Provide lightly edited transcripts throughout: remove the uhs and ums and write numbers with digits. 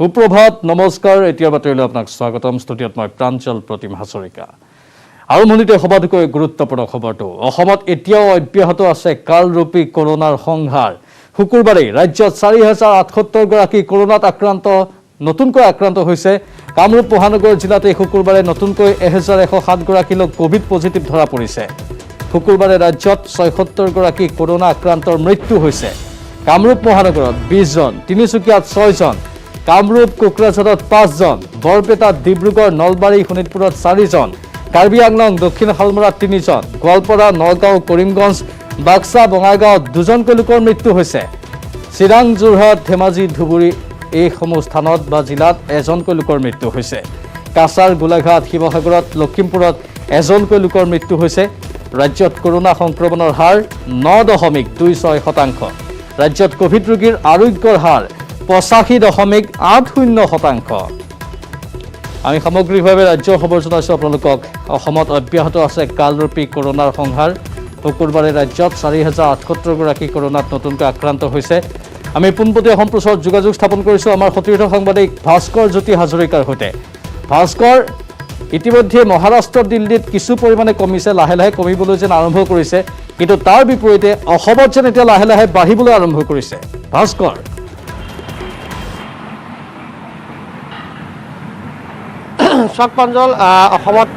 সুপ্ৰভাত নমস্কাৰ এতিয়াৰ বাতৰিলৈ আপোনাক স্বাগতম ষ্টুডিঅ'ত মই প্ৰাঞ্জল প্ৰতিম হাজৰিকা আৰম্ভণিতে সবাতোকৈ গুৰুত্বপূৰ্ণ খবৰটো অসমত এতিয়াও অব্যাহত আছে কালৰূপী কৰোনাৰ সংহাৰ শুকুৰবাৰে ৰাজ্যত 4078 গৰাকী কৰোনাত আক্ৰান্ত নতুনকৈ আক্ৰান্ত হৈছে কামৰূপ মহানগৰ জিলাত এই শুকুৰবাৰে নতুনকৈ 1107 গৰাকী লোক কোভিড পজিটিভ ধৰা পৰিছে শুকুৰবাৰে ৰাজ্যত 76 গৰাকী কৰোনা আক্ৰান্তৰ মৃত্যু হৈছে কামৰূপ মহানগৰত 20 জন তিনিচুকীয়াত 6 জন কামৰূপ কোকৰাঝাৰত 5 জন বৰপেটাত ডিব্ৰুগড় নলবাৰী শোণিতপুৰত 4 জন কাৰ্বি আংলং দক্ষিণ হালমৰাত 3 জন গোৱালপাৰা নগাঁও কৰিমগঞ্জ বাক্সা বঙাইগাঁৱত 2 জনকৈ লোকৰ মৃত্যু হৈছে চিৰাং যোৰহাট ধেমাজি ধুবুৰী এই সমূহ স্থানত বা জিলাত 1 জনকৈ লোকৰ মৃত্যু হৈছে কাছাৰ গোলাঘাট শিৱসাগৰত লখিমপুৰত 1 জনকৈ লোকৰ মৃত্যু হৈছে ৰাজ্যত কৰোনা সংক্ৰমণৰ হাৰ 9.26%। ৰাজ্যত কোভিড ৰোগীৰ আৰোগ্যৰ হাৰ 85.80%। আমি সামগ্ৰিকভাৱে ৰাজ্যৰ খবৰ জনাইছোঁ আপোনালোকক অসমত অব্যাহত আছে কালৰূপী কৰোনাৰ সংহাৰ শুকুৰবাৰে ৰাজ্যত 4078 গৰাকী কৰোনাত নতুনকৈ আক্ৰান্ত হৈছে আমি পোনপটীয়া সম্প্ৰচাৰত যোগাযোগ স্থাপন কৰিছোঁ আমাৰ সতীৰ্থ সাংবাদিক ভাস্কৰ জ্যোতি হাজৰিকাৰ সৈতে ভাস্কৰ ইতিমধ্যে মহাৰাষ্ট্ৰ দিল্লীত কিছু পৰিমাণে কমিছে লাহে লাহে কমিবলৈ যেন আৰম্ভ কৰিছে কিন্তু তাৰ বিপৰীতে অসমত যেন এতিয়া লাহে লাহে বাঢ়িবলৈ আৰম্ভ কৰিছে ভাস্কৰ প্ৰাঞ্জল অসমত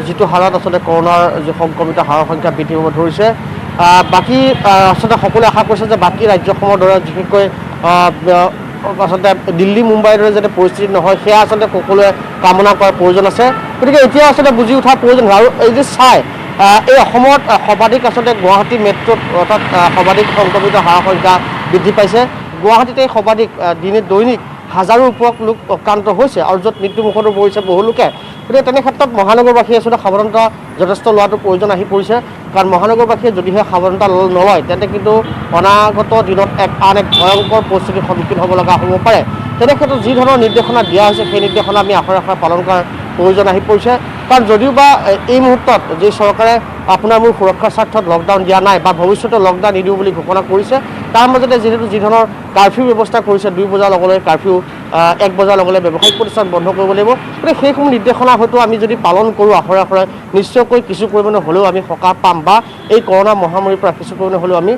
যিটো হাৰত আচলতে কৰোনাৰ যি সংক্ৰমিত হাৰৰ সংখ্যা বৃদ্ধি হ'ব ধৰিছে বাকী আচলতে সকলোৱে আশা কৰিছে যে বাকী ৰাজ্যসমূহৰ দৰে বিশেষকৈ আচলতে দিল্লী মুম্বাইৰ দৰে যাতে পৰিস্থিতি নহয় সেয়া আচলতে সকলোৱে কামনা কৰাৰ প্ৰয়োজন আছে গতিকে এতিয়া আচলতে বুজি উঠাৰ প্ৰয়োজন আৰু এই যে চাই এই অসমত সৰ্বাধিক আচলতে গুৱাহাটী মেট্ৰ'ত অৰ্থাৎ সৰ্বাধিক সংক্ৰমিত হাৰৰ সংখ্যা বৃদ্ধি পাইছে গুৱাহাটীতে সৰ্বাধিক দৈনিক হাজাৰৰ ওপৰত লোক আক্ৰান্ত হৈছে আৰু য'ত মৃত্যুমুখতো পৰিছে বহু লোকে গতিকে তেনে ক্ষেত্ৰত মহানগৰবাসীয়ে আচলতে সাৱধানতা যথেষ্ট লোৱাটো প্ৰয়োজন আহি পৰিছে কাৰণ মহানগৰবাসীয়ে যদিহে সাৱধানতা নলয় তেন্তে কিন্তু অনাগত দিনত আন এক ভয়ংকৰ পৰিস্থিতিৰ সন্মুখীন হ'ব লগা হ'ব পাৰে তেনে ক্ষেত্ৰত যি ধৰণৰ নিৰ্দেশনা দিয়া হৈছে সেই নিৰ্দেশনা আমি আখৰে আখৰে পালন কৰাৰ প্ৰয়োজন আহি পৰিছে কাৰণ যদিও বা এই মুহূৰ্তত যি চৰকাৰে আপোনাৰ মোৰ সুৰক্ষাৰ স্বাৰ্থত লকডাউন দিয়া নাই বা ভৱিষ্যতে লকডাউন নিদিওঁ বুলি ঘোষণা কৰিছে তাৰ মাজতে যিহেতু যি ধৰণৰ কাৰ্ফিউ ব্যৱস্থা কৰিছে 2 বজাৰ লগে কাৰ্ফিউ 1 বজাৰ লগে ব্যৱসায়িক প্ৰতিষ্ঠান বন্ধ কৰিব লাগিব গতিকে সেইসমূহ নিৰ্দেশনা হয়তো আমি যদি পালন কৰোঁ আখৰে আখৰে নিশ্চয়কৈ কিছু পৰিমাণে হ'লেও আমি সকাহ পাম বা এই কৰোনা মহামাৰীৰ পৰা কিছু পৰিমাণে হ'লেও আমি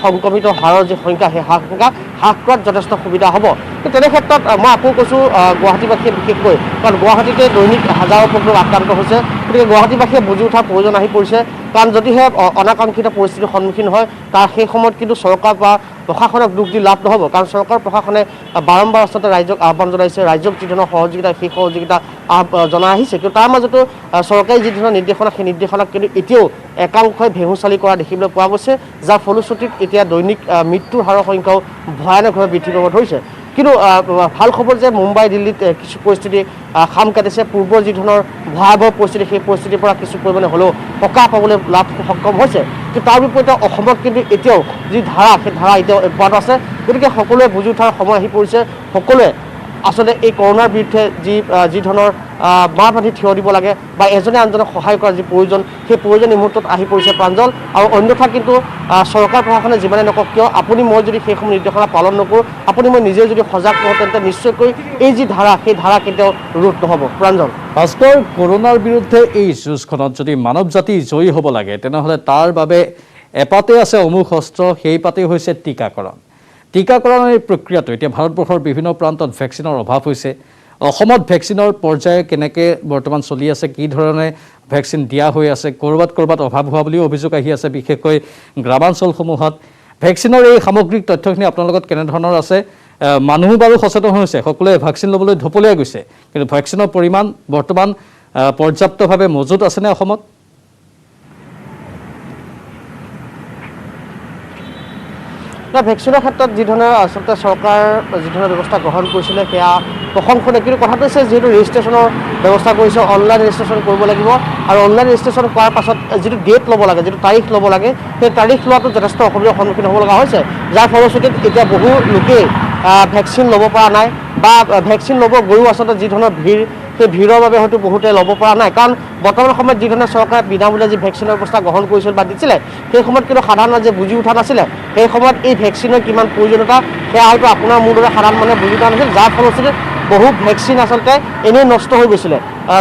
সংক্ৰমিত হাৰৰ যি সংখ্যা সেই সংখ্যা হ্ৰাস কৰাত যথেষ্ট সুবিধা হ'ব তেনে ক্ষেত্ৰত মই আকৌ কৈছোঁ গুৱাহাটীবাসীয়ে বিশেষকৈ কাৰণ গুৱাহাটীতে দৈনিক হাজাৰৰ ওপৰত লোক আক্ৰান্ত হৈছে গতিকে গুৱাহাটীবাসীয়ে বুজি উঠাৰ প্ৰয়োজন আহি পৰিছে কাৰণ যদিহে অনাকাংক্ষিত পৰিস্থিতিৰ সন্মুখীন হয় তাৰ সেই সময়ত কিন্তু চৰকাৰ বা প্ৰশাসনক দুখ দি লাভ নহ'ব কাৰণ চৰকাৰ প্ৰশাসনে বাৰম্বাৰ আচলতে ৰাইজক আহ্বান জনাইছে ৰাইজক যি ধৰণৰ সহযোগিতা সেই সহযোগিতা জনাই আহিছে কিন্তু তাৰ মাজতো চৰকাৰী যি ধৰণৰ নিৰ্দেশনা সেই নিৰ্দেশনাক কিন্তু এতিয়াও একাংশই ভেহুচালি কৰা দেখিবলৈ পোৱা গৈছে যাৰ ফলশ্ৰুতিত এতিয়া দৈনিক মৃত্যুৰ হাৰৰ সংখ্যাও ভয়ানকভাৱে বৃদ্ধি পাব ধৰিছে কিন্তু ভাল খবৰ যে মুম্বাই দিল্লীত কিছু পৰিস্থিতি খাম কাটিছে পূৰ্বৰ যি ধৰণৰ ভয়াৱহ পৰিস্থিতি সেই পৰিস্থিতিৰ পৰা কিছু পৰিমাণে হ'লেও সকাহ পাবলৈ সক্ষম হৈছে কিন্তু তাৰ বিপৰীতে অসমত কিন্তু এতিয়াও যি ধাৰা সেই ধাৰা এতিয়াও অব্যাহত আছে গতিকে সকলোৱে বুজি উঠাৰ সময় আহি পৰিছে সকলোৱে আচলতে এই কৰোনাৰ বিৰুদ্ধে যি ধৰণৰ বাঁহ বান্ধি থিয় দিব লাগে বা এজনে আনজনক সহায় কৰাৰ যি প্ৰয়োজন সেই প্ৰয়োজন এই মুহূৰ্তত আহি পৰিছে প্ৰাঞ্জল আৰু অন্যথা কিন্তু চৰকাৰ প্ৰশাসনে যিমানে নকওক কিয় আপুনি মই যদি সেইসমূহ নিৰ্দেশনা পালন নকৰোঁ আপুনি মই নিজে যদি সজাগ নহওঁ তেন্তে নিশ্চয়কৈ এই যি ধাৰা সেই ধাৰা কেতিয়াও ৰোধ নহ'ব প্ৰাঞ্জল ভাস্কৰ কৰোনাৰ বিৰুদ্ধে এই যুঁজখনত যদি মানৱ জাতি জয়ী হ'ব লাগে তেনেহ'লে তাৰ বাবে এপাতে আছে অমুক অস্ত্ৰ সেই পাতেই হৈছে টীকাকৰণৰ এই প্ৰক্ৰিয়াটো এতিয়া ভাৰতবৰ্ষৰ বিভিন্ন প্ৰান্তত ভেকচিনৰ অভাৱ হৈছে অসমত ভেকচিনৰ পৰ্যায় কেনেকৈ বৰ্তমান চলি আছে কি ধৰণে ভেকচিন দিয়া হৈ আছে ক'ৰবাত অভাৱ হোৱা বুলিও অভিযোগ আহি আছে বিশেষকৈ গ্ৰামাঞ্চলসমূহত ভেকচিনৰ এই সামগ্ৰিক তথ্যখিনি আপোনাৰ লগত কেনেধৰণৰ আছে মানুহ বাৰু সচেতন হৈছে সকলোৱে ভেকচিন ল'বলৈ ঢপলিয়াই গৈছে কিন্তু ভেকচিনৰ পৰিমাণ বৰ্তমান পৰ্যাপ্তভাৱে মজুত আছেনে অসমত ভেকচিনৰ ক্ষেত্ৰত যি ধৰণৰ আচলতে চৰকাৰ যি ধৰণৰ ব্যৱস্থা গ্ৰহণ কৰিছিলে সেয়া প্ৰশংসনীয় কিন্তু কথাটো হৈছে যিহেতু ৰেজিষ্ট্ৰেশ্যনৰ ব্যৱস্থা কৰিছে অনলাইন ৰেজিষ্ট্ৰেশ্যন কৰিব লাগিব আৰু অনলাইন ৰেজিষ্ট্ৰেশ্যন কৰাৰ পাছত যিটো ডেট ল'ব লাগে যিটো তাৰিখ ল'ব লাগে সেই তাৰিখ লোৱাটো যথেষ্ট অসুবিধাৰ সন্মুখীন হ'ব লগা হৈছে যাৰ ফলশ্ৰুতিত এতিয়া বহু লোকেই ভেকচিন ল'ব পৰা নাই বা ভেকচিন ল'ব গৈও আচলতে যি ধৰণৰ ভিৰ সেই ভিৰৰ বাবে হয়তো বহুতে ল'ব পৰা নাই কাৰণ বৰ্তমান সময়ত যি ধৰণে চৰকাৰে বিনামূলীয়া যি ভেকচিনৰ ব্যৱস্থা গ্ৰহণ কৰিছিল বা দিছিলে সেই সময়ত কিন্তু সাধাৰণ ৰাইজে বুজি উঠা নাছিলে সেই সময়ত এই ভেকচিনৰ কিমান প্ৰয়োজনীয়তা সেয়া হয়তো আপোনাৰ মোৰ দৰে সাধাৰণ মানুহে বুজি উঠা নাছিল যাৰ ফলশ্ৰুতিত বহু ভেকচিন আচলতে এনেই নষ্ট হৈ গৈছিলে,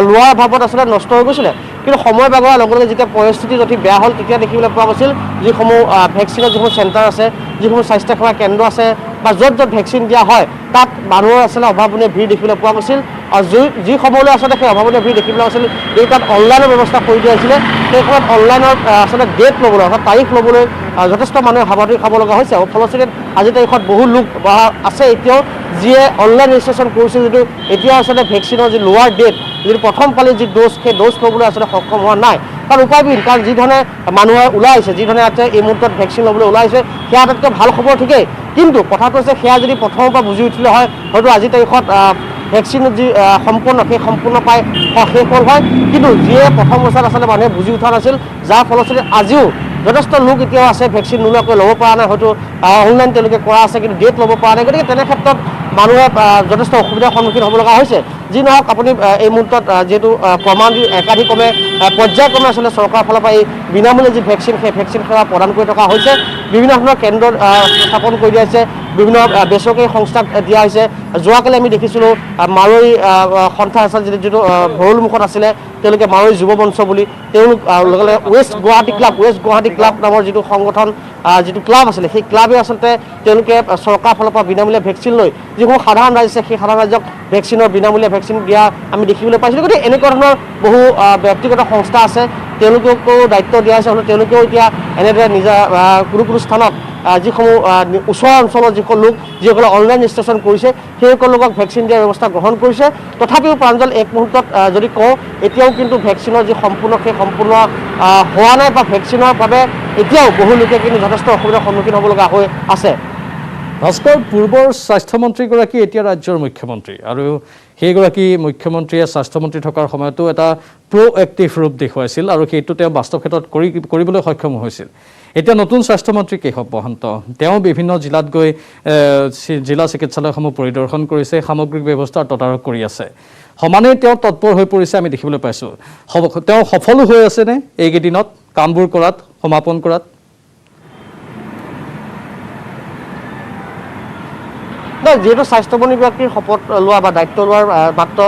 লোৱাৰ অভাৱত আচলতে নষ্ট হৈ গৈছিলে। কিন্তু সময় বাগৰাৰ লগে লগে যেতিয়া পৰিস্থিতি অতি বেয়া হ'ল তেতিয়া দেখিবলৈ পোৱা গৈছিল যিসমূহ ভেকচিনৰ যিসমূহ চেণ্টাৰ আছে, যিসমূহ স্বাস্থ্যসেৱা কেন্দ্ৰ আছে বা য'ত য'ত ভেকচিন দিয়া হয় তাত মানুহৰ আচলতে অভাৱনীয় ভিৰ দেখিবলৈ পোৱা গৈছিল। আৰু যি সময়লৈ আচলতে সেই অভাৱনীয় ভিৰ দেখিবলৈ গৈছিল এই তাত অনলাইনৰ ব্যৱস্থা কৰি দিয়া হৈছিলে। সেই সময়ত অনলাইনৰ আচলতে ডেট ল'বলৈ অৰ্থাৎ তাৰিখ ল'বলৈ যথেষ্ট মানুহে হাবাথুৰি খাব লগা হৈছে। আৰু ফলশ্ৰুতিত আজিৰ তাৰিখত বহু লোক আছে এতিয়াও যিয়ে অনলাইন ৰেজিষ্ট্ৰেশ্যন কৰিছে, যদিও এতিয়া আচলতে ভেকচিনৰ যি লোৱাৰ ডেট, যিটো প্ৰথম পালিৰ যি ড'জ সেই ড'জ ল'বলৈ আচলতে সক্ষম হোৱা নাই। কাৰণ উপায়বিহীন, কাৰণ যিধৰণে মানুহে ওলাই আহিছে, যিধৰণে এই মুহূৰ্তত ভেকচিন ল'বলৈ ওলাই আহিছে সেয়া আটাইতকৈ ভাল খবৰ ঠিকেই। কিন্তু কথাটো হৈছে সেয়া যদি প্ৰথমৰ পৰা বুজি উঠিলে হয় হয়তো আজিৰ তাৰিখত ভেকচিন যি সম্পূৰ্ণ সেই সম্পূৰ্ণ পাই শেষ হ'ল হয়। কিন্তু যিয়ে প্ৰথম অৱস্থাত আচলতে মানুহে বুজি উঠা নাছিল, যাৰ ফলশ্ৰুতিত আজিও যথেষ্ট লোক এতিয়াও আছে ভেকচিন নোলোৱাকৈ ল'ব পৰা নাই, হয়তো অনলাইন তেওঁলোকে কৰা আছে কিন্তু ডেট ল'ব পৰা নাই। গতিকে তেনে ক্ষেত্ৰত মানুহে যথেষ্ট অসুবিধাৰ সন্মুখীন হ'ব লগা হৈছে। যি নহওক আপুনি এই মুহূৰ্তত যিহেতু প্ৰমাণ একাধিক্ৰমে পৰ্যায়ক্ৰমে আচলতে চৰকাৰৰ ফালৰ পৰা এই বিনামূলীয়া যি ভেকচিন সেই ভেকচিন সেৱা প্ৰদান কৰি থকা হৈছে। বিভিন্ন ধৰণৰ কেন্দ্ৰ স্থাপন কৰি দিয়া হৈছে, বিভিন্ন বেচৰকাৰী সংস্থাক দিয়া হৈছে। যোৱাকালি আমি দেখিছিলোঁ মাৰৈ সন্থা আছে যিটো ভৰলুমুখত আছিলে, তেওঁলোকে মাৰৈ যুৱ মঞ্চ বুলি তেওঁলোক লগে লগে ৱেষ্ট গুৱাহাটী ক্লাব নামৰ যিটো সংগঠন যিটো ক্লাব আছিলে সেই ক্লাবে আচলতে তেওঁলোকে চৰকাৰৰ ফালৰ পৰা বিনামূলীয়া ভেকচিন লৈ যিসমূহ সাধাৰণ ৰাইজ আছে সেই সাধাৰণ ৰাইজক ভেকচিনৰ বিনামূলীয়া ভেকচিন দিয়া আমি দেখিবলৈ পাইছিলোঁ। গতিকে এনেকুৱা ধৰণৰ বহু ব্যক্তিগত সংস্থা আছে, তেওঁলোককো দায়িত্ব দিয়া হৈছে। হ'লেও তেওঁলোকেও এতিয়া এনেদৰে নিজা কোনো স্থানত যিসমূহ ওচৰৰ অঞ্চলৰ যিসকল লোক যিসকলে অনলাইন ৰেজিষ্ট্ৰেশ্যন কৰিছে সেইসকল লোকক ভেকচিন দিয়াৰ ব্যৱস্থা গ্ৰহণ কৰিছে। তথাপিও প্ৰাঞ্জল এক মুহূৰ্তত যদি কওঁ এতিয়াও কিন্তু ভেকচিনৰ যি সম্পূৰ্ণ সেই সম্পূৰ্ণ হোৱা নাই বা ভেকচিনৰ বাবে এতিয়াও বহু লোকে কিন্তু যথেষ্ট অসুবিধাৰ সন্মুখীন হ'ব লগা হৈ আছে। ভাস্কৰ, পূৰ্বৰ স্বাস্থ্যমন্ত্ৰীগৰাকী এতিয়া ৰাজ্যৰ মুখ্যমন্ত্ৰী, আৰু সেইগৰাকী মুখ্যমন্ত্ৰীয়ে স্বাস্থ্যমন্ত্ৰী থকাৰ সময়তো এটা প্ৰ'এক্টিভ ৰূপ দেখুৱাইছিল আৰু সেইটো তেওঁ বাস্তৱ ক্ষেত্ৰত কৰিবলৈ সক্ষম হৈছিল। এতিয়া নতুন স্বাস্থ্যমন্ত্ৰী কেশৱ মহন্ত, তেওঁ বিভিন্ন জিলাত গৈ জিলা চিকিৎসালয়সমূহ পৰিদৰ্শন কৰিছে, সামগ্ৰিক ব্যৱস্থাৰ তদাৰক কৰি আছে। সমানেই তেওঁ তৎপৰ হৈ পৰিছে আমি দেখিবলৈ পাইছোঁ। তেওঁ সফলো হৈ আছেনে এইকেইদিনত কামবোৰ কৰাত, সমাপন কৰাত? যিহেতু স্বাস্থ্যমন্ত্ৰী ব্যক্তিৰ শপত লোৱা বা দায়িত্ব লোৱাৰ মাত্ৰ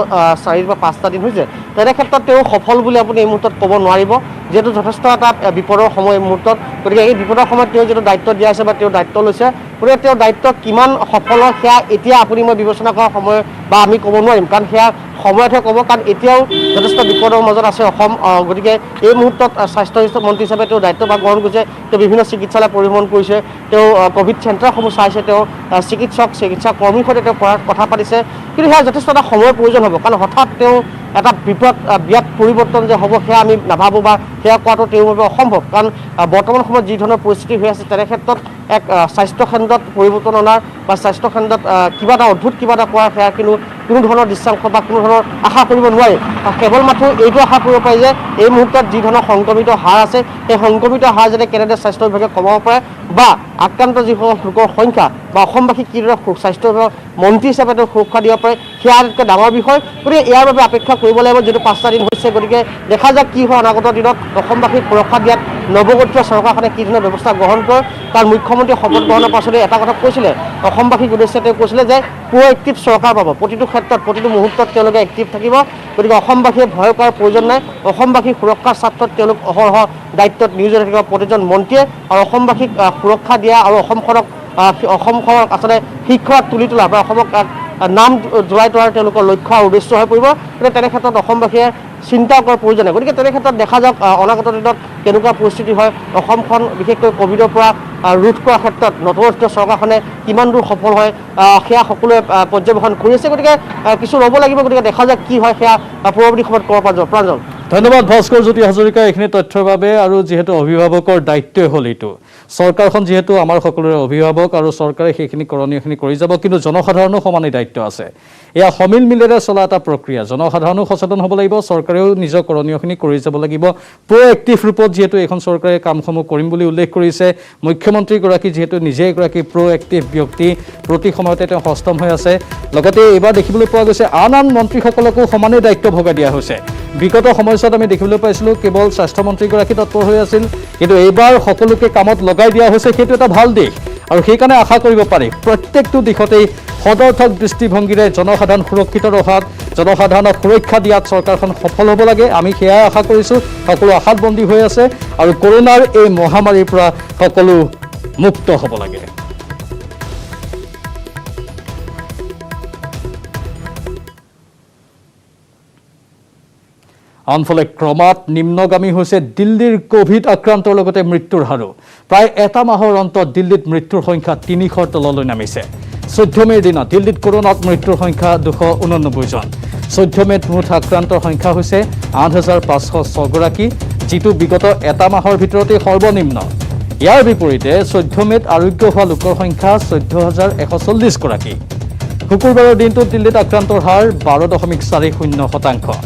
4 বা 5টা দিন হৈছে, তেনে ক্ষেত্ৰত তেওঁ সফল বুলি আপুনি এই মুহূৰ্তত ক'ব নোৱাৰিব, যিহেতু যথেষ্ট এটা বিপদৰ সময় এই মুহূৰ্তত। গতিকে এই বিপদৰ সময়ত তেওঁ যিটো দায়িত্ব দিয়া আছে বা তেওঁ দায়িত্ব লৈছে, গতিকে তেওঁৰ দায়িত্ব কিমান সফল হয় সেয়া এতিয়া আপুনি মই বিবেচনা কৰা সময় বা আমি ক'ব নোৱাৰিম, কাৰণ সেয়া সময়তহে ক'ব, কাৰণ এতিয়াও যথেষ্ট বিপদৰ মাজত আছে অসম। গতিকে এই মুহূৰ্তত স্বাস্থ্য মন্ত্ৰী হিচাপে তেওঁ দায়িত্বভাৰ গ্ৰহণ কৰিছে। তেওঁ বিভিন্ন চিকিৎসালয় পৰিভ্ৰমণ কৰিছে, তেওঁ ক'ভিড চেণ্টাৰসমূহ চাইছে, তেওঁ চিকিৎসা কৰ্মীৰ সৈতে তেওঁ কথা পাতিছে। কিন্তু সেয়া যথেষ্ট এটা সময়ৰ প্ৰয়োজন হ'ব, কাৰণ হঠাৎ তেওঁ এটা বিৰাট পৰিৱৰ্তন যে হ'ব সেয়া আমি নাভাবোঁ বা সেয়া কোৱাটো তেওঁৰ বাবে অসম্ভৱ। কাৰণ বৰ্তমান সময়ত যি ধৰণৰ পৰিস্থিতি হৈ আছে তেনে ক্ষেত্ৰত এক স্বাস্থ্যকেন্দ্ৰত পৰিৱৰ্তন অনাৰ বা স্বাস্থ্যকেন্দ্ৰত কিবা এটা অদ্ভুত কিবা এটা কৰাৰ সেয়া কিন্তু কোনো ধৰণৰ দৃশ্যাংশ বা কোনো ধৰণৰ আশা কৰিব নোৱাৰি। কেৱল মাত্ৰ এইটো আশা কৰিব পাৰি যে এই মুহূৰ্তত যি ধৰণৰ সংক্ৰমিত হাৰ আছে সেই সংক্ৰমিত হাৰ যাতে কেনেদৰে স্বাস্থ্য বিভাগে কমাব পাৰে বা আক্ৰান্ত যিসকল লোকৰ সংখ্যা বা অসমবাসীক কিদৰে স্বাস্থ্য বিভাগৰ মন্ত্ৰী হিচাপে তেওঁ সুৰক্ষা দিব পাৰে সেয়া আটাইতকৈ ডাঙৰ বিষয়। গতিকে ইয়াৰ বাবে অপেক্ষা কৰিব লাগিব, যিহেতু 5টা দিন হৈছে। গতিকে দেখা যাওক কি হয় অনাগত দিনত অসমবাসীক সুৰক্ষা দিয়াত নৱগঠিত চৰকাৰখনে কি ধৰণৰ ব্যৱস্থা গ্ৰহণ কৰে। কাৰণ মুখ্যমন্ত্ৰীয়ে শপত গ্ৰহণৰ পাছতে এটা কথা কৈছিলে, অসমবাসীক উদ্দেশ্যে তেওঁ কৈছিলে যে প্ৰ'এক্টিভ চৰকাৰ পাব, প্ৰতিটো ক্ষেত্ৰত প্ৰতিটো মুহূৰ্তত তেওঁলোকে এক্টিভ থাকিব। গতিকে অসমবাসীয়ে ভয় কৰাৰ প্ৰয়োজন নাই, অসমবাসীৰ সুৰক্ষাৰ স্বাৰ্থত তেওঁলোক অহৰহ দায়িত্বত নিয়োজিত থাকিব প্ৰতিজন মন্ত্ৰীয়ে। আৰু অসমবাসীক সুৰক্ষা দিয়া আৰু অসমখনক আচলতে শিক্ষাত তুলি তোলা বা অসমক নাম জোৰাই তোলাৰ তেওঁলোকৰ লক্ষ্য আৰু উদ্দেশ্য হৈ পৰিব। গতিকে তেনে ক্ষেত্ৰত অসমবাসীয়ে চিন্তা কৰাৰ প্ৰয়োজন নাই। গতিকে তেনে ক্ষেত্ৰত দেখা যাওক অনাগত দিনত কেনেকুৱা পৰিস্থিতি হয়, অসমখন বিশেষকৈ ক'ভিডৰ পৰা ৰোধ কৰাৰ ক্ষেত্ৰত নৱগঠিত চৰকাৰখনে কিমান দূৰ সফল হয় সেয়া সকলোৱে পৰ্যবেক্ষণ কৰি আছে। গতিকে কিছু ৰ'ব লাগিব। গতিকে দেখা যাওক কি হয় সেয়া পৰৱৰ্তী সময়ত ক'ব পৰা যাব। প্ৰাঞ্জল, ধন্যবাদ ভাস্কৰ জ্যোতি হাজৰিকা এইখিনি তথ্যৰ বাবে। আৰু যিহেতু অভিভাৱকৰ দায়িত্বই হ'ল এইটো, চৰকাৰখন যিহেতু আমাৰ সকলোৰে অভিভাৱক আৰু চৰকাৰে সেইখিনি কৰণীয়খিনি কৰি যাব, কিন্তু জনসাধাৰণৰ সমানেই দায়িত্ব আছে। এয়া সমিল মিলেৰে চলা এটা প্ৰক্ৰিয়া, জনসাধাৰণো সচেতন হ'ব লাগিব, চৰকাৰেও নিজৰ কৰণীয়খিনি কৰি যাব লাগিব। প্ৰ'এক্টিভ ৰূপত যিহেতু এইখন চৰকাৰে কামসমূহ কৰিম বুলি উল্লেখ কৰিছে, মুখ্যমন্ত্ৰীগৰাকী যিহেতু নিজে এগৰাকী প্ৰ'এক্টিভ ব্যক্তি, প্ৰতি সময়তে তেওঁ সষ্টম হৈ আছে। লগতে এইবাৰ দেখিবলৈ পোৱা গৈছে আন মন্ত্ৰীসকলকো সমানেই দায়িত্ব ভগাই দিয়া হৈছে। বিগত সময়ছোৱাত আমি দেখিবলৈ পাইছিলোঁ কেৱল স্বাস্থ্যমন্ত্ৰীগৰাকী তৎপৰ হৈ আছিল, কিন্তু এইবাৰ সকলোকে কামত লগাই দিয়া হৈছে, সেইটো এটা ভাল দিশ। আৰু সেইকাৰণে আশা কৰিব পাৰি প্ৰত্যেকটো দিশতেই সদৰ্থক দৃষ্টিভংগীৰে জনসাধাৰণ সুৰক্ষিত ৰখাত জনসাধাৰণক সুৰক্ষা দিয়াত চৰকাৰখন সফল হ'ব লাগে আমি সেয়াই আশা কৰিছোঁ সকলো আশাত বন্দী হৈ আছে আৰু কৰোনাৰ এই মহামাৰীৰ পৰা সকলো মুক্ত হ'ব লাগে আনফালে ক্ৰমাৎ নিম্নগামী হৈছে দিল্লীৰ কোভিড আক্ৰান্তৰ লগতে মৃত্যুৰ হাৰো প্ৰায় এটা মাহৰ অন্তত দিল্লীত মৃত্যুৰ সংখ্যা ৩০০ৰ তললৈ নামিছে ১৪ মেৰ দিনা দিল্লীত কৰোনাত মৃত্যুৰ সংখ্যা ২৮৯ জন ১৪ মেত মুঠ আক্ৰান্তৰ সংখ্যা হৈছে ৮৫০৬ গৰাকী যিটো বিগত এটা মাহৰ ভিতৰতে সৰ্বনিম্ন ইয়াৰ বিপৰীতে ১৪ মেত আৰোগ্য হোৱা লোকৰ সংখ্যা ১৪,১৪০ গৰাকী শুকুৰবাৰৰ দিনটোত দিল্লীত আক্ৰান্তৰ হাৰ ১২.৪০%।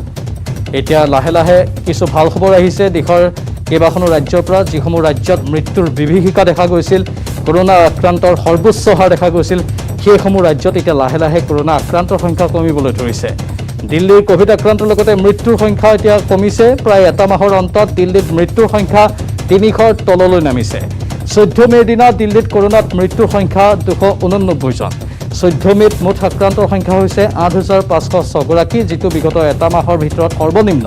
এতিয়া লাহে লাহে কিছু ভাল খবৰ আহিছে দেশৰ কেইবাখনো ৰাজ্যৰ পৰা যিসমূহ ৰাজ্যত মৃত্যুৰ বিভীষিকা দেখা গৈছিল কৰোনা আক্ৰান্তৰ সৰ্বোচ্চ হাৰ দেখা গৈছিল সেইসমূহ ৰাজ্যত এতিয়া লাহে লাহে কৰোনা আক্ৰান্তৰ সংখ্যা কমিবলৈ ধৰিছে দিল্লীৰ কোভিড আক্ৰান্তৰ লগতে মৃত্যুৰ সংখ্যা এতিয়া কমিছে প্ৰায় এটা মাহৰ অন্তত দিল্লীত মৃত্যুৰ সংখ্যা ৩০০ৰ তললৈ নামিছে ১৪ মেৰ দিনা দিল্লীত কৰোনাত মৃত্যুৰ সংখ্যা ২৮৯ জন ১৪ মেত মুঠ আক্ৰান্তৰ সংখ্যা হৈছে ৮৫০৬ গৰাকী যিটো বিগত এটা মাহৰ ভিতৰত সৰ্বনিম্ন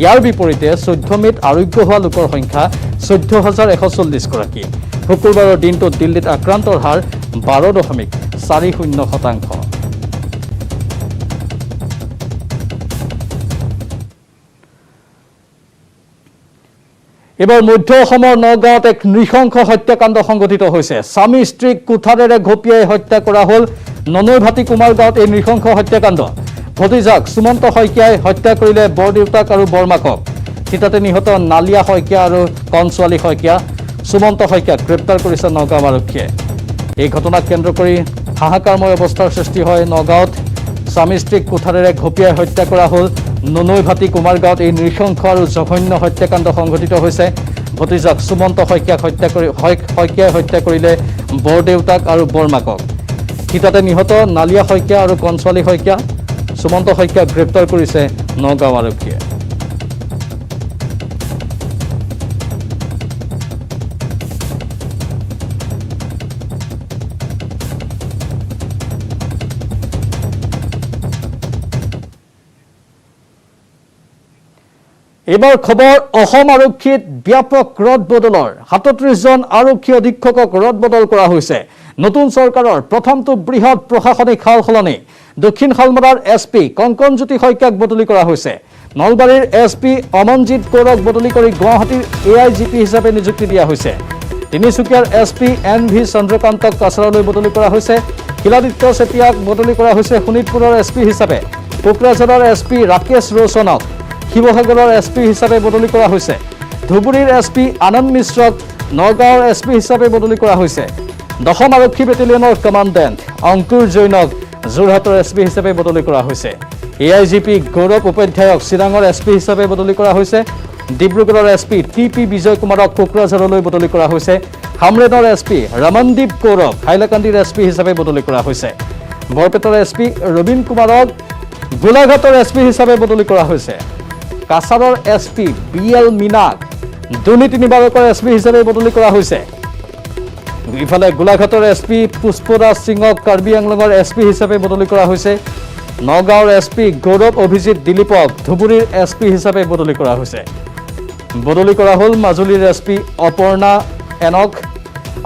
ইয়াৰ বিপৰীতে ১৪ মেত আৰোগ্য হোৱা লোকৰ সংখ্যা ১৪,১৪০ গৰাকী শুকুৰবাৰৰ দিনটোত দিল্লীত আক্ৰান্তৰ হাৰ ১২.৪০%। এবাৰ মধ্য অসমৰ নগাঁৱত এক নৃশংস হত্যাকাণ্ড সংঘটিত হৈছে স্বামী স্ত্ৰীক কুঠাৰেৰে ঘপিয়াই হত্যা কৰা হ'ল ননৈভাটি কুমাৰ গাঁৱত এই নৃশংস হত্যাকাণ্ড ভতিজাক সুমন্ত শইকীয়াই হত্যা কৰিলে বৰদেউতাক আৰু বৰমাকক থিতাতে নিহত নালিয়া শইকীয়া আৰু কণছোৱালী শইকীয়া সুমন্ত শইকীয়াক গ্ৰেপ্তাৰ কৰিছে নগাঁও আৰক্ষীয়ে এই ঘটনাক কেন্দ্ৰ কৰি হাহাকাৰময় অৱস্থাৰ সৃষ্টি হয় নগাঁৱত স্বামী স্ত্ৰীক কুঠাৰেৰে ঘপিয়াই হত্যা কৰা হ'ল ননৈভাটি কুমাৰ গাঁৱত এই নৃশংস আৰু জঘন্য হত্যাকাণ্ড সংঘটিত হৈছে ভতিজাক সুমন্ত শইকীয়াক শইকীয়াই হত্যা কৰিলে বৰদেউতাক আৰু বৰমাকক থিতাতে নিহত নালিয়া শইকীয়া আৰু কণছোৱালী শইকীয়া সুমন্ত শইকীয়াক গ্ৰেপ্তাৰ কৰিছে নগাঁও আৰক্ষীয়ে এবাৰ খবৰ অসম আৰক্ষীত ব্যাপক ৰদবদলৰ ৩৭ জন আৰক্ষী অধীক্ষকক ৰদবদল কৰা হৈছে নতুন চৰকাৰৰ প্ৰথমটো বৃহৎ প্ৰশাসনিক সালসলনি দক্ষিণ শালমৰাৰ এছপি কংকনজ্যোতি শইকীয়াক বদলি কৰা হৈছে নলবাৰীৰ এছপি অমনজিৎ কৌৰক বদলি কৰি গুৱাহাটীৰ AIGP হিচাপে নিযুক্তি দিয়া হৈছে তিনিচুকীয়াৰ এছপি NV চন্দ্ৰকান্তক কাছাৰলৈ বদলি কৰা হৈছে শিলাদিত্য চেতিয়াক বদলি কৰা হৈছে শোণিতপুৰৰ এছপি হিচাপে কোকৰাঝাৰৰ এছপি ৰাকেশ ৰোশনক শিৱসাগৰৰ এছপি হিচাপে বদলি কৰা হৈছে ধুবুৰীৰ এছপি আনন্দ মিশ্ৰক নগাঁৱৰ এছপি হিচাপে বদলি কৰা হৈছে ১০ম আৰক্ষী বেটেলিয়নৰ কমাণ্ডেণ্ট অংকুৰ জৈনক যোৰহাটৰ এছপি হিচাপে বদলি কৰা হৈছে AIGP গৌৰৱ উপাধ্যায়ক চিৰাঙৰ এছপি হিচাপে বদলি কৰা হৈছে ডিব্ৰুগড়ৰ এছপি TP বিজয় কুমাৰক কোকৰাঝাৰলৈ বদলি কৰা হৈছে হামৰেনৰ এছপি ৰমনদীপ কৌৰক হাইলাকান্দিৰ এছপি হিচাপে বদলি কৰা হৈছে বৰপেটাৰ এছপি ৰবীন কুমাৰক গোলাঘাটৰ এছপি হিচাপে বদলি কৰা হৈছে কাছাৰৰ এছপি BL মিনাক দুৰ্নীতি নিবাৰকৰ এছপি হিচাপে বদলি কৰা হৈছে ইফালে গোলাঘাটৰ এছপি পুষ্পৰাজ সিঙক কাৰ্বি আংলঙৰ এছপি হিচাপে বদলি কৰা হৈছে নগাঁৱৰ এছপি গৌৰৱ অভিজিৎ দিলীপক ধুবুৰীৰ এছপি হিচাপে বদলি কৰা হৈছে বদলি কৰা হ'ল মাজুলীৰ এছপি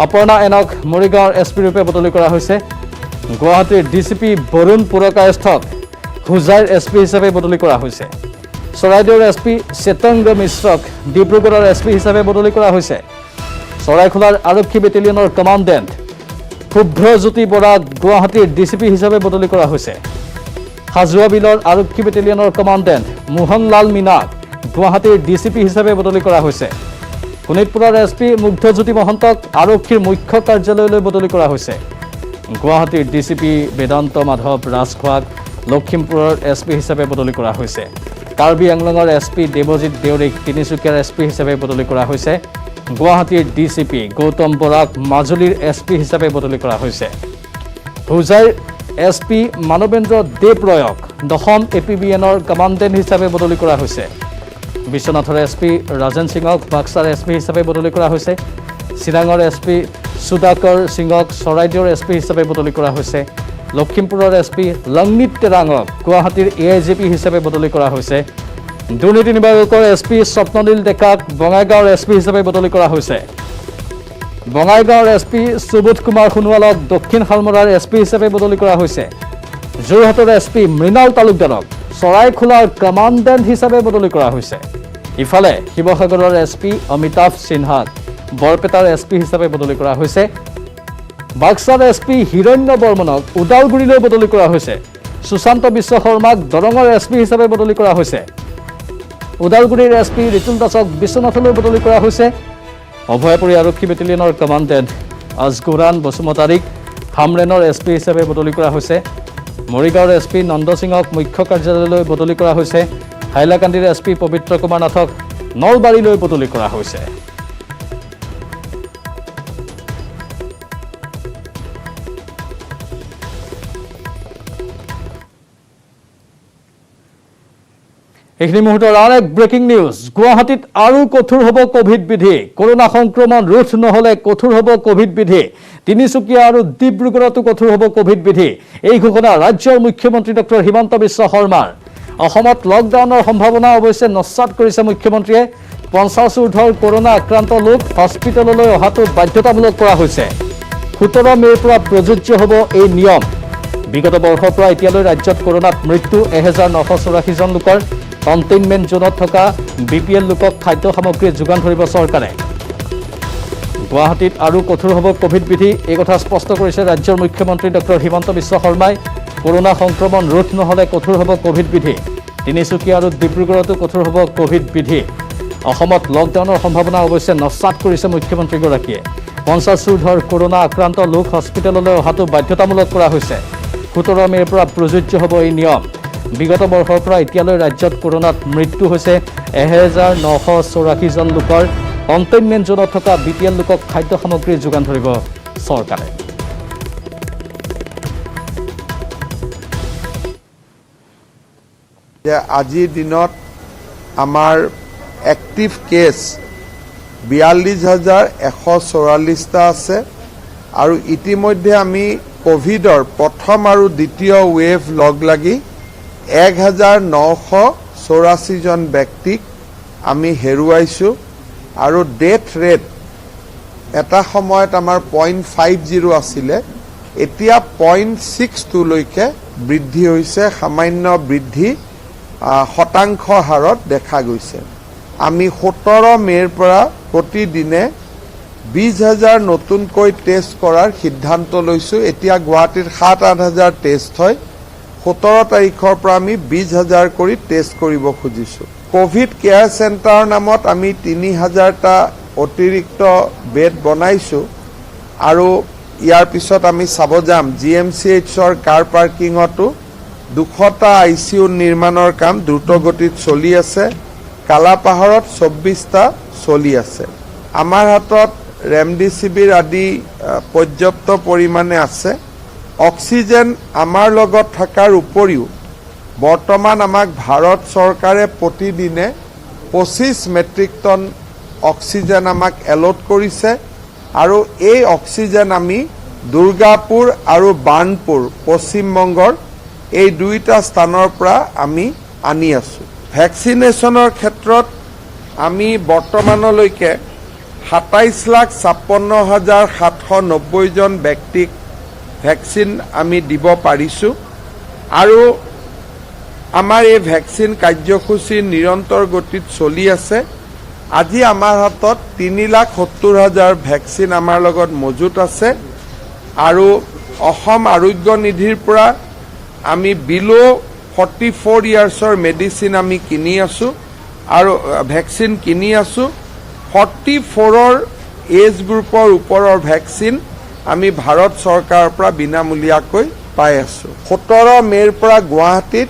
অপৰ্ণা এনক মৰিগাঁৱৰ এছপি ৰূপে বদলি কৰা হৈছে গুৱাহাটীৰ DCP বৰুণ পুৰকায়স্থক হোজাইৰ এছপি হিচাপে বদলি কৰা হৈছে চৰাইদেউৰ এছপি চেতংগ মিশ্ৰক ডিব্ৰুগড়ৰ এছপি হিচাপে বদলি কৰা হৈছে চৰাইখোলাৰ আৰক্ষী বেটেলিয়নৰ কমাণ্ডেণ্ট শুভ্ৰজ্যোতি বৰাক গুৱাহাটীৰ DCP হিচাপে বদলি কৰা হৈছে হাজোৱা বিলৰ আৰক্ষী বেটেলিয়নৰ কমাণ্ডেণ্ট মোহনলাল মীনাক গুৱাহাটীৰ DCP হিচাপে বদলি কৰা হৈছে শোণিতপুৰৰ এছপি মুগ্ধজ্যোতি মহন্তক আৰক্ষীৰ মুখ্য কাৰ্যালয়লৈ বদলি কৰা হৈছে গুৱাহাটীৰ DCP বেদান্ত মাধৱ ৰাজখোৱাক লখিমপুৰৰ এছপি হিচাপে বদলি কৰা হৈছে কাৰ্বি আংলঙৰ এছপি দেৱজিৎ দেউৰীক তিনিচুকীয়াৰ এছপি হিচাপে বদলি কৰা হৈছে গুৱাহাটীৰ DCP গৌতম বৰাক মাজুলীৰ এছপি হিচাপে বদলি কৰা হৈছে হোজাইৰ এছপি মানৱেন্দ্ৰ দেৱ ৰয়ক ১০ম APBNৰ কমাণ্ডেণ্ট হিচাপে বদলি কৰা হৈছে বিশ্বনাথৰ এছপি ৰাজেন সিঙক বাক্সাৰ এছপি হিচাপে বদলি কৰা হৈছে চিৰাঙৰ SP সুধাকৰ সিঙক চৰাইদেউৰ SP হিচাপে বদলি কৰা হৈছে। লখিমপুৰৰ SP লংনিত তেৰাঙক গুৱাহাটীৰ AIGP হিচাপে বদলি কৰা হৈছে। দুৰ্নীতি নিবাৰকৰ SP স্বপ্ননীল ডেকাক বঙাইগাঁৱৰ SP হিচাপে বদলি কৰা হৈছে। বঙাইগাঁৱৰ SP সুবোধ কুমাৰ সোণোৱালক দক্ষিণ শালমৰাৰ SP হিচাপে বদলি কৰা হৈছে। যোৰহাটৰ SP মৃণাল তালুকদাৰক চৰাইখোলাৰ কমাণ্ডেণ্ট হিচাপে বদলি কৰা হৈছে। ইফালে শিৱসাগৰৰ SP অমিতাভ সিনহাক বৰপেটাৰ SP হিচাপে বদলি কৰা হৈছে। বাক্সাৰ SP হিৰণ্য বৰ্মনক ওদালগুৰিলৈ বদলি কৰা হৈছে। সুশান্ত বিশ্ব শৰ্মাক দৰঙৰ SP হিচাপে বদলি কৰা হৈছে। ওদালগুৰিৰ SP ৰিতুল দাসক বিশ্বনাথলৈ বদলি কৰা হৈছে। অভয়পুৰী আৰক্ষী বেটেলিয়নৰ কমাণ্ডেণ্ট আজগুৰান বসুমতাৰীক ফামৰেনৰ SP হিচাপে বদলি কৰা হৈছে। মৰিগাঁৱৰ SP নন্দ সিঙক মুখ্য কাৰ্যালয়লৈ বদলি কৰা হৈছে। হাইলাকান্দিৰ SP পবিত্ৰ কুমাৰ নাথক নলবাৰীলৈ বদলি কৰা হৈছে। এইখিনি মুহূৰ্তৰ আৰু এক ব্ৰেকিং নিউজ। গুৱাহাটীত আৰু কঠোৰ হ'ব কোভিড বিধি। কৰোনা সংক্ৰমণ ৰোধ নহ'লে কঠোৰ হ'ব কোভিড বিধি। তিনিচুকীয়া আৰু ডিব্ৰুগড়তো কঠোৰ হ'ব কোভিড বিধি। এই ঘোষণা ৰাজ্যৰ মুখ্যমন্ত্ৰী ডক্টৰ হিমন্ত বিশ্ব শৰ্মাৰ। অসমত লকডাউনৰ সম্ভাৱনা অৱশ্যে নস্যাৎ কৰিছে মুখ্যমন্ত্ৰীয়ে। 50 ঊৰ্ধৰ কৰোনা আক্ৰান্ত লোক হস্পিটেললৈ অহাটো বাধ্যতামূলক কৰা হৈছে। 17 মে'ৰ পৰা প্ৰযোজ্য হ'ব এই নিয়ম। বিগত বৰ্ষৰ পৰা এতিয়ালৈ ৰাজ্যত কৰোনাত মৃত্যু 1984 জন লোকৰ। কণ্টেইনমেণ্ট জোনত থকা BPL লোকক খাদ্য সামগ্ৰী যোগান ধৰিব চৰকাৰে। গুৱাহাটীত আৰু কঠোৰ হ'ব কোভিড বিধি, এই কথা স্পষ্ট কৰিছে ৰাজ্যৰ মুখ্যমন্ত্ৰী ডক্টৰ হিমন্ত বিশ্ব শৰ্মাই। কৰোনা সংক্ৰমণ ৰোধ নহ'লে কঠোৰ হ'ব কোভিড বিধি। তিনিচুকীয়া আৰু ডিব্ৰুগড়তো কঠোৰ হ'ব কোভিড বিধি। অসমত লকডাউনৰ সম্ভাৱনা অৱশ্যে নস্যাৎ কৰিছে মুখ্যমন্ত্ৰীগৰাকীয়ে। 50 ঊৰ্ধৰ কৰোনা আক্ৰান্ত লোক হস্পিটেললৈ অহাটো বাধ্যতামূলক কৰা হৈছে। 17 মে'ৰ পৰা প্ৰযোজ্য হ'ব এই নিয়ম। বিগত বৰ্ষৰ পৰা এতিয়ালৈ ৰাজ্যত কৰোনাত মৃত্যু হৈছে 1984 জন লোকৰ। কণ্টেইনমেণ্ট জোনত থকা BPL লোকক খাদ্য সামগ্ৰী যোগান ধৰিব চৰকাৰে। আজিৰ দিনত আমাৰ এক্টিভ কেছ 42,144টা আছে আৰু ইতিমধ্যে আমি কোভিডৰ প্ৰথম আৰু দ্বিতীয় ৱেভ লগ লাগি 1,984 জন ব্যক্তিক আমি হেৰুৱাইছোঁ আৰু ডেথ ৰেট এটা সময়ত আমাৰ 0.50 আছিলে, এতিয়া 0.62লৈকে বৃদ্ধি হৈছে। সামান্য বৃদ্ধি শতাংশ হাৰত দেখা গৈছে। আমি 17 মে'ৰ পৰা প্ৰতিদিনে 20,000 নতুনকৈ টেষ্ট কৰাৰ সিদ্ধান্ত লৈছোঁ। এতিয়া গুৱাহাটীত 7-8 হাজাৰ টেষ্ট হয়। 17 তাৰিখৰ পৰা আমি 20,000 কৰি টেষ্ট কৰিব খুজিছোঁ। কোভিড কেয়াৰ চেণ্টাৰৰ নামত আমি 3,000টা অতিৰিক্ত বেড বনাইছোঁ আৰু ইয়াৰ পিছত আমি চাব যাম GMCHৰ কাৰ পাৰ্কিঙতো 200টা ICU নিৰ্মাণৰ কাম দ্ৰুতগতিত চলি আছে। কালাপাহাৰত 24টা চলি আছে। আমাৰ হাতত ৰেমডিচিভিৰ আদি পৰ্যাপ্ত পৰিমাণে আছে। অক্সিজেন আমাৰ লগত থকাৰ উপৰিও বৰ্তমান আমাক ভাৰত চৰকাৰে প্ৰতিদিনে 25 মেট্ৰিক টন অক্সিজেন আমাক এলট কৰিছে আৰু এই অক্সিজেন আমি দুৰ্গাপুৰ আৰু বাৰ্ণপুৰ পশ্চিমবংগৰ এই দুইটা স্থানৰ পৰা আমি আনি আছোঁ। ভেকচিনেশ্যনৰ ক্ষেত্ৰত আমি বৰ্তমানলৈকে 27,56,790 জন ব্যক্তিক ভেকচিন আমি দিব পাৰিছোঁ আৰু আমাৰ এই ভেকচিন কাৰ্যসূচী নিৰন্তৰ গতিত চলি আছে। আজি আমাৰ হাতত 3,70,000 ভেকচিন আমাৰ লগত মজুত আছে আৰু অসম আৰোগ্য নিধিৰ পৰা আমি বিলো 44 ইয়াৰ্ছৰ মেডিচিন আমি কিনি আছোঁ আৰু ভেকচিন কিনি আছোঁ। 44ৰ এজ গ্ৰুপৰ ওপৰৰ ভেকচিন আমি ভাৰত চৰকাৰৰ পৰা বিনামূলীয়াকৈ পাই আছোঁ। 17 মে'ৰ পৰা গুৱাহাটীত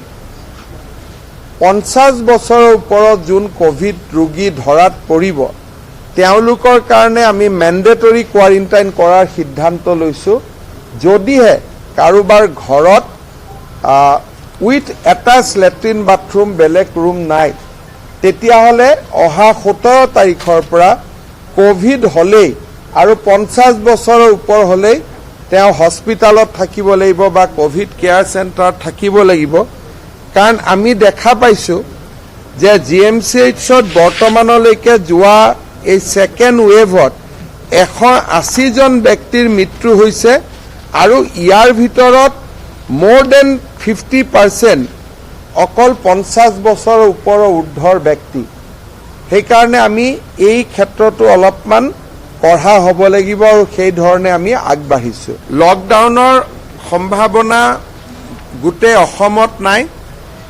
50 বছৰৰ ওপৰত যোন কোভিড ৰোগী ধৰাত পৰিব তেওঁলোকৰ কাৰণে আমি মেণ্ডেটৰী কোৱাৰেণ্টাইন কৰাৰ সিদ্ধান্ত লৈছোঁ। যদিহে কাৰোবাৰ ঘৰত উইথ এটাচ লেট্ৰিন বাথৰুম বেলেগ ৰুম নাই তেতিয়াহ'লে অহা 17 তাৰিখৰ পৰা কোভিড হ'লেই আৰু 50 বছৰৰ ওপৰ হ'লেই তেওঁ হস্পিটালত থাকিব লাগিব বা কোভিড কেয়াৰ চেণ্টাৰত থাকিব লাগিব কাৰণ আমি দেখা পাইছোঁ যে GMCHত বৰ্তমানলৈকে যোৱা এই সেকেন্ড ৱেভত 180 জন ব্যক্তিৰ মৃত্যু হৈছে আৰু ইয়াৰ ভিতৰত more than 50% অকল 50 বছৰৰ ওপৰৰ ঊৰ্ধ্বৰ ব্যক্তি সেইকাৰণে আমি এই ক্ষেত্ৰটো অলপমান পঢ়া হ'ব লাগিব আৰু সেই ধৰণে আমি আগবাঢ়িছোঁ লকডাউনৰ সম্ভাৱনা গোটেই অসমত নাই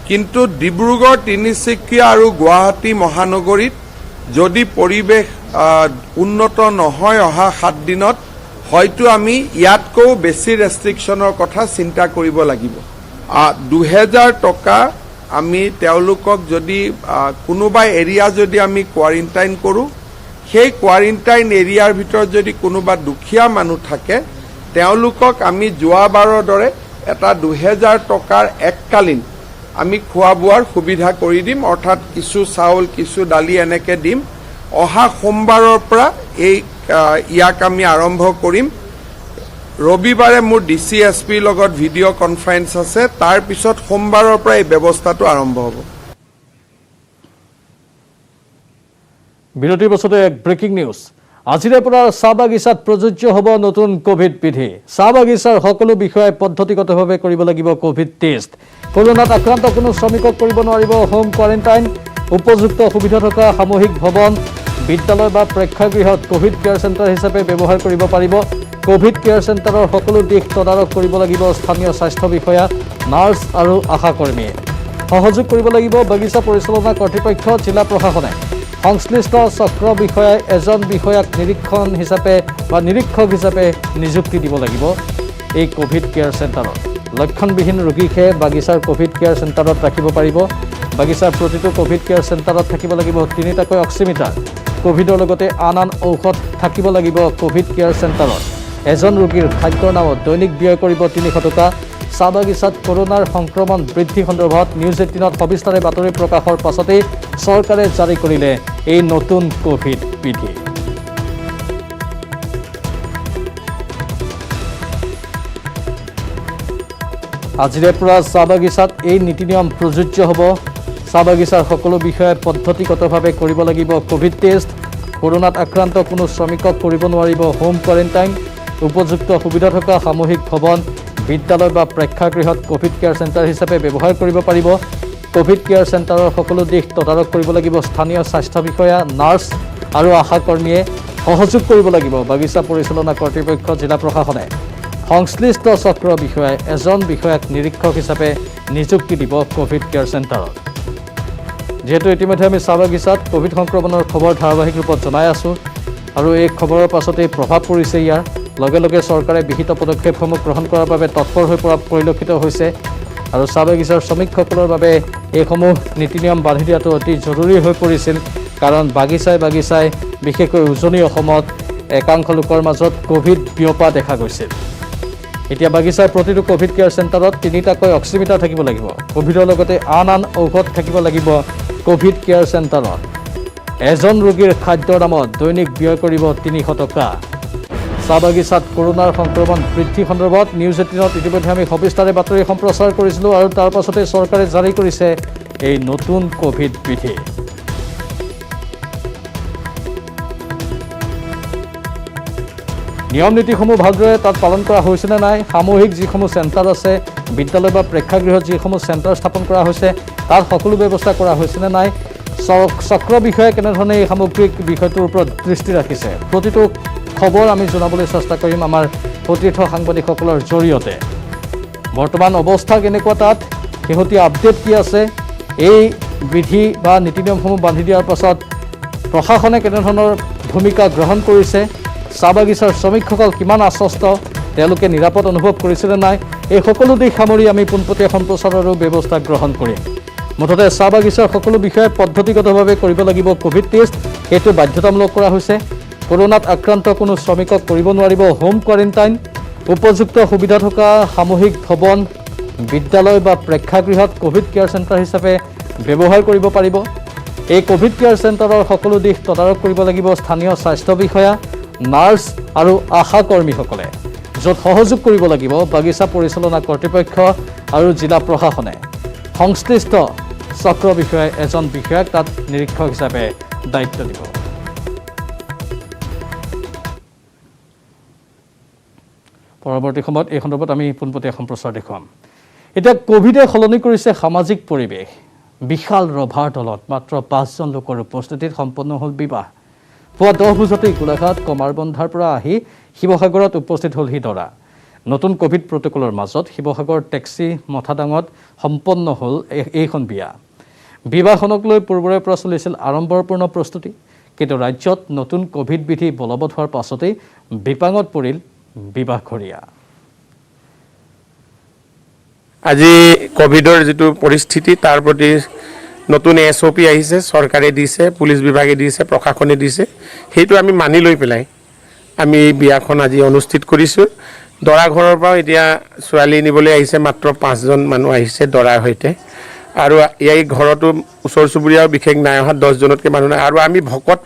কিন্তু ডিব্ৰুগড় তিনিচুকীয়া আৰু গুৱাহাটী মহানগৰীত যদি পৰিৱেশ উন্নত নহয় অহা 7 দিনত হয়তো আমি ইয়াতকৈ বেছি ৰেষ্ট্ৰিকশ্যনৰ কথা চিন্তা কৰিব লাগিব 2000 টকা আমি তেওঁলোকক যদি কোনোবা এৰিয়া যদি আমি কোৱাৰেণ্টাইন কৰোঁ সেই কোৱাৰেণ্টাইন এৰিয়াৰ ভিতৰত যদি কোনোবা দুখীয়া মানুহ থাকে তেওঁলোকক আমি যোৱাবাৰৰ দৰে এটা 2000 টকাৰ এককালীন আমি খোৱা বোৱাৰ সুবিধা কৰি দিম অৰ্থাৎ কিছু চাউল কিছু দালি এনেকে দিম অহা সোমবাৰৰ পৰা এই ইয়াক আমি আৰম্ভ কৰিম ৰবিবাৰে মোৰ DCSPৰ লগত ভিডিঅ' কনফাৰেন্স আছে তাৰ পিছত সোমবাৰৰ পৰা এই ব্যৱস্থাটো আৰম্ভ হ'ব বিৰতিৰ পাছতে এক ব্ৰেকিং নিউজ আজিৰে পৰা চাহ বাগিচাত প্ৰযোজ্য হ'ব নতুন কোভিড বিধি চাহ বাগিচাৰ সকলো বিষয়ে পদ্ধতিগতভাৱে কৰিব লাগিব কোভিড টেষ্ট কৰোনাত আক্ৰান্ত কোনো শ্ৰমিকক কৰিব নোৱাৰিব হোম কোৱাৰেণ্টাইন উপযুক্ত সুবিধা থকা সামূহিক ভৱন বিদ্যালয় বা প্ৰেক্ষাগৃহত কোভিড কেয়াৰ চেণ্টাৰ হিচাপে ব্যৱহাৰ কৰিব পাৰিব কোভিড কেয়াৰ চেণ্টাৰৰ সকলো দিশ তদাৰক কৰিব লাগিব স্থানীয় স্বাস্থ্য বিষয়া নাৰ্ছ আৰু আশা কৰ্মীয়ে সহযোগ কৰিব লাগিব বাগিচা পৰিচালনা কৰ্তৃপক্ষ জিলা প্ৰশাসনে সংশ্লিষ্ট চক্ৰ বিষয়াই এজন বিষয়াক নিৰীক্ষক হিচাপে নিযুক্তি দিব লাগিব এই কোভিড কেয়াৰ চেণ্টাৰত লক্ষণবিহীন ৰোগীকহে বাগিচাৰ কোভিড কেয়াৰ চেণ্টাৰত ৰাখিব পাৰিব বাগিচাৰ প্ৰতিটো কোভিড কেয়াৰ চেণ্টাৰত থাকিব লাগিব 3টাকৈ অক্সিমিটাৰ কোভিডৰ লগতে আন ঔষধ থাকিব লাগিব কোভিড কেয়াৰ চেণ্টাৰত এজন ৰোগীৰ খাদ্যৰ নামত দৈনিক ব্যয় কৰিব 300 টকা চাহ বাগিচাত কৰোনাৰ সংক্ৰমণ বৃদ্ধি সন্দৰ্ভত নিউজ 18ত সবিস্তাৰে বাতৰি প্ৰকাশৰ পাছতেই চৰকাৰে জাৰি কৰিলে এই নতুন কোভিড বিধি আজিৰে পৰা চাহ বাগিচাত এই নীতি নিয়ম প্ৰযোজ্য হ'ব চাহ বাগিচাৰ সকলো বিষয়ে পদ্ধতিগতভাৱে কৰিব লাগিব কোভিড টেষ্ট কৰোনাত আক্ৰান্ত কোনো শ্ৰমিকক কৰিব নোৱাৰিব হোম কোৱাৰেণ্টাইন উপযুক্ত সুবিধা থকা সামূহিক ভৱন বিদ্যালয় বা প্ৰেক্ষাগৃহত কোভিড কেয়াৰ চেণ্টাৰ হিচাপে ব্যৱহাৰ কৰিব পাৰিব কোভিড কেয়াৰ চেণ্টাৰৰ সকলো দিশ তদাৰক কৰিব লাগিব স্থানীয় স্বাস্থ্য বিষয়া নাৰ্ছ আৰু আশা কৰ্মীয়ে সহযোগ কৰিব লাগিব বাগিচা পৰিচালনা কৰ্তৃপক্ষ জিলা প্ৰশাসনে সংশ্লিষ্ট চক্ৰ বিষয়াই এজন বিষয়াক নিৰীক্ষক হিচাপে নিযুক্তি দিব কোভিড কেয়াৰ চেণ্টাৰত যেহেতু ইতিমধ্যে আমি চাহ বাগিচাত কোভিড সংক্ৰমণৰ খবৰ ধাৰাবাহিক ৰূপত জনাই আছোঁ আৰু এই খবৰৰ পাছতেই প্ৰভাৱ পৰিছে ইয়াৰ লগে লগে চৰকাৰে বিহিত পদক্ষেপসমূহ গ্ৰহণ কৰাৰ বাবে তৎপৰ হৈ পৰা পৰিলক্ষিত হৈছে আৰু চাহ বাগিচাৰ শ্ৰমিকসকলৰ বাবে এইসমূহ নীতি নিয়ম বান্ধি দিয়াটো অতি জৰুৰী হৈ পৰিছিল কাৰণ বাগিচাই বিশেষকৈ উজনি অসমত একাংশ লোকৰ মাজত কোভিড বিয়পা দেখা গৈছিল এতিয়া বাগিচাৰ প্ৰতিটো কোভিড কেয়াৰ চেণ্টাৰত 3টাকৈ অক্সিমিটাৰ থাকিব লাগিব কোভিডৰ লগতে আন ঔষধ থাকিব লাগিব কোভিড কেয়াৰ চেণ্টাৰত এজন ৰোগীৰ খাদ্যৰ নামত দৈনিক ব্যয় কৰিব 300 টকা চাহ বাগিচাত কৰোনাৰ সংক্ৰমণ বৃদ্ধি সন্দৰ্ভত নিউজ 18ত ইতিমধ্যে আমি সবিস্তাৰে বাতৰি সম্প্ৰচাৰ কৰিছিলোঁ আৰু তাৰ পাছতে চৰকাৰে জাৰি কৰিছে এই নতুন কোভিড বিধি নিয়ম নীতিসমূহ ভালদৰে তাত পালন কৰা হৈছেনে নাই সামূহিক যিসমূহ চেণ্টাৰ আছে বিদ্যালয় বা প্ৰেক্ষাগৃহত যিসমূহ চেণ্টাৰ স্থাপন কৰা হৈছে তাত সকলো ব্যৱস্থা কৰা হৈছেনে নাই চক্ৰ বিষয়ে কেনেধৰণে এই সামগ্ৰিক বিষয়টোৰ ওপৰত দৃষ্টি ৰাখিছে প্ৰতিটো খবৰ আমি জনাবলৈ চেষ্টা কৰিম আমাৰ সতীৰ্থ সাংবাদিকসকলৰ জৰিয়তে বৰ্তমান অৱস্থা কেনেকুৱা তাত শেহতীয়া আপডেট কি আছে এই বিধি বা নীতি নিয়মসমূহ বান্ধি দিয়াৰ পাছত প্ৰশাসনে কেনেধৰণৰ ভূমিকা গ্ৰহণ কৰিছে চাহ বাগিচাৰ শ্ৰমিকসকল কিমান আশ্বস্ত তেওঁলোকে নিৰাপদ অনুভৱ কৰিছেনে নাই এই সকলো দিশ সামৰি আমি পোনপটীয়া সম্প্ৰচাৰৰো ব্যৱস্থা গ্ৰহণ কৰিম মুঠতে চাহ বাগিচাৰ সকলো বিষয়ে পদ্ধতিগতভাৱে কৰিব লাগিব কোভিড টেষ্ট সেইটো বাধ্যতামূলক কৰা হৈছে কৰোনাত আক্ৰান্ত কোনো শ্ৰমিকক কৰিব নোৱাৰিব হোম কোৱাৰেণ্টাইন উপযুক্ত সুবিধা থকা সামূহিক ভৱন বিদ্যালয় বা প্ৰেক্ষাগৃহত কোভিড কেয়াৰ চেণ্টাৰ হিচাপে ব্যৱহাৰ কৰিব পাৰিব এই কোভিড কেয়াৰ চেণ্টাৰৰ সকলো দিশ তদাৰক কৰিব লাগিব স্থানীয় স্বাস্থ্য বিষয়া নাৰ্ছ আৰু আশা কৰ্মীসকলে, য'ত সহযোগ কৰিব লাগিব বাগিচা পৰিচালনা কৰ্তৃপক্ষ আৰু জিলা প্ৰশাসনে। সংশ্লিষ্ট চক্ৰ বিষয়াই এজন বিষয়াক তাত নিৰীক্ষক হিচাপে দায়িত্ব দিব। পৰৱৰ্তী সময়ত এই সন্দৰ্ভত আমি পোনপটীয়া সম্প্ৰচাৰ দেখুৱাম। এতিয়া কোভিডে সলনি কৰিছে সামাজিক পৰিৱেশ। বিশাল ৰভাৰ তলত মাত্ৰ 5জন লোকৰ উপস্থিতিত সম্পন্ন হ'ল বিবাহ। পুৱা 10 বজাতেই গোলাঘাট কমাৰবন্ধাৰ পৰা আহি শিৱসাগৰত উপস্থিত হ'লহি দৰা। নতুন কোভিড প্ৰট'কলৰ মাজত শিৱসাগৰ টেক্সি মথাদাঙত সম্পন্ন হ'ল এইখন বিয়া। বিবাহখনক লৈ পূৰ্বৰে পৰা চলিছিল আড়ম্বৰপূৰ্ণ প্ৰস্তুতি, কিন্তু ৰাজ্যত নতুন কোভিড বিধি বলবৎ হোৱাৰ পাছতেই বিপাঙত পৰিল বিবাহঘৰীয়া। আজি কোভিডৰ যিটো পৰিস্থিতি তাৰ প্ৰতি নতুন SOP আহিছে, চৰকাৰে দিছে, পুলিচ বিভাগে দিছে, প্ৰশাসনে দিছে, সেইটো আমি মানি লৈ পেলাই আমি এই বিয়াখন আজি অনুষ্ঠিত কৰিছোঁ। দৰা ঘৰৰ পৰা এতিয়া ছোৱালী নিবলৈ আহিছে, মাত্ৰ 5জন মানুহ আহিছে দৰাৰ সৈতে, আৰু এই ঘৰতো ওচৰ চুবুৰীয়াও বিশেষ নাই অহা, 10জনতকৈ মানুহ নাই। আৰু আমি ভকত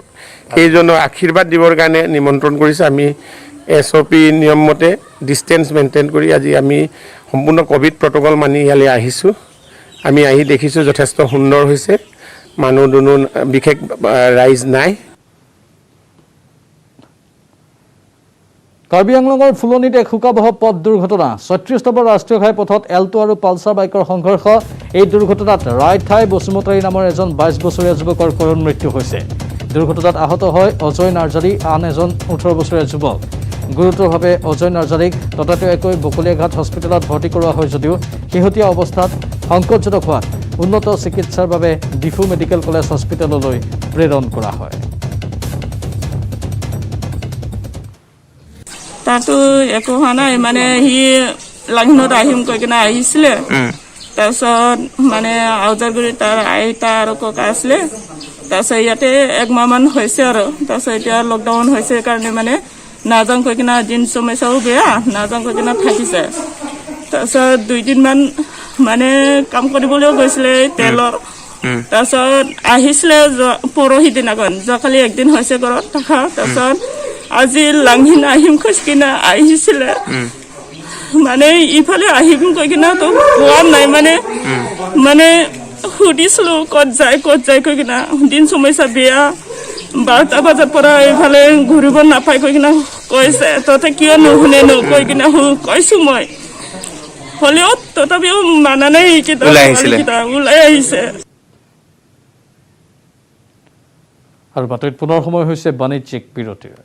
কেইজনক আশীৰ্বাদ দিবৰ কাৰণে নিমন্ত্ৰণ কৰিছোঁ। আমি SOP নিয়ম মতে ডিষ্টেঞ্চ মেইনটেইন কৰি আজি আমি সম্পূৰ্ণ কোভিড প্ৰট'কল মানি ইয়ালৈ আহিছোঁ। আমি আহি দেখিছোঁ যথেষ্ট সুন্দৰ হৈছে, মানুহ দুনুহ বিশেষ ৰাইজ নাই। কাৰ্বি আংলঙৰ ফুলনিত এক শোকাবহ পথ দুৰ্ঘটনা। 36 নম্বৰ ৰাষ্ট্ৰীয় ঘাইপথত এল্টো আৰু পালচাৰ বাইকৰ সংঘৰ্ষ। এই দুৰ্ঘটনাত ৰায়ঠাই বসুমতাৰী নামৰ এজন 22 বছৰীয়া যুৱকৰ কৰুণ মৃত্যু হৈছে। দুৰ্ঘটনাত আহত হয় অজয় নাৰ্জাৰী, আন এজন 18 বছৰীয়া যুৱক। গুৰুতৰভাৱে অজয় নাৰ্জাৰীক ততাতৈয়াকৈ বকলীয়াঘাট হস্পিটেলত ভৰ্তি কৰোৱা হয় যদিও শেহতীয়া অৱস্থাত সংকটজনক হোৱাত উন্নত চিকিৎসাৰ বাবে ডিফু মেডিকেল কলেজ হস্পিটেললৈ প্ৰেৰণ কৰা হয়। তাতো একো হোৱা নাই, মানে সি লাংহিনত আহিম কৈ কিনে আহিছিলে। তাৰপিছত মানে আউজাৰগুৰিত তাৰ আইতা আৰু ককা আছিলে। তাৰপিছত ইয়াতে 1 মাহমান হৈছে আৰু। তাৰপিছত এতিয়া লকডাউন হৈছে কাৰণে মানে নাযাওঁ কৈ কিনে দিন সমস্যাও বেয়া, নাযাওঁ কৈ কিনে থাকিছে। তাৰপিছত 2 দিনমান মানে কাম কৰিবলৈও গৈছিলে তেলৰ। তাৰপিছত আহিছিলে পৰহি দিনাখন, যোৱাকালি 1 দিন হৈছে ঘৰত থকা। তাৰপিছত আজি লাংহিন আহিম কৈ কিনে আহিছিলে, মানে ইফালে আহিম কৈ কিনে তো পোৱা নাই। মানে সুধিছিলো ক'ত যায় কৈ কিনে, দিন সমস্যা বেয়া, 12টা বজাৰ পৰা এইফালে ঘূৰিব নাপায় কৈ কিনে কৈছে। তহঁতে কিয় নুশুনে কৈ কিনে কৈছো মই, হ'লেও তথাপিও মানা নাই, ওলাই আহিছে। আৰু বাতৰিত পুনৰ সময় হৈছে বাণিজ্যিক বিৰতিৰ।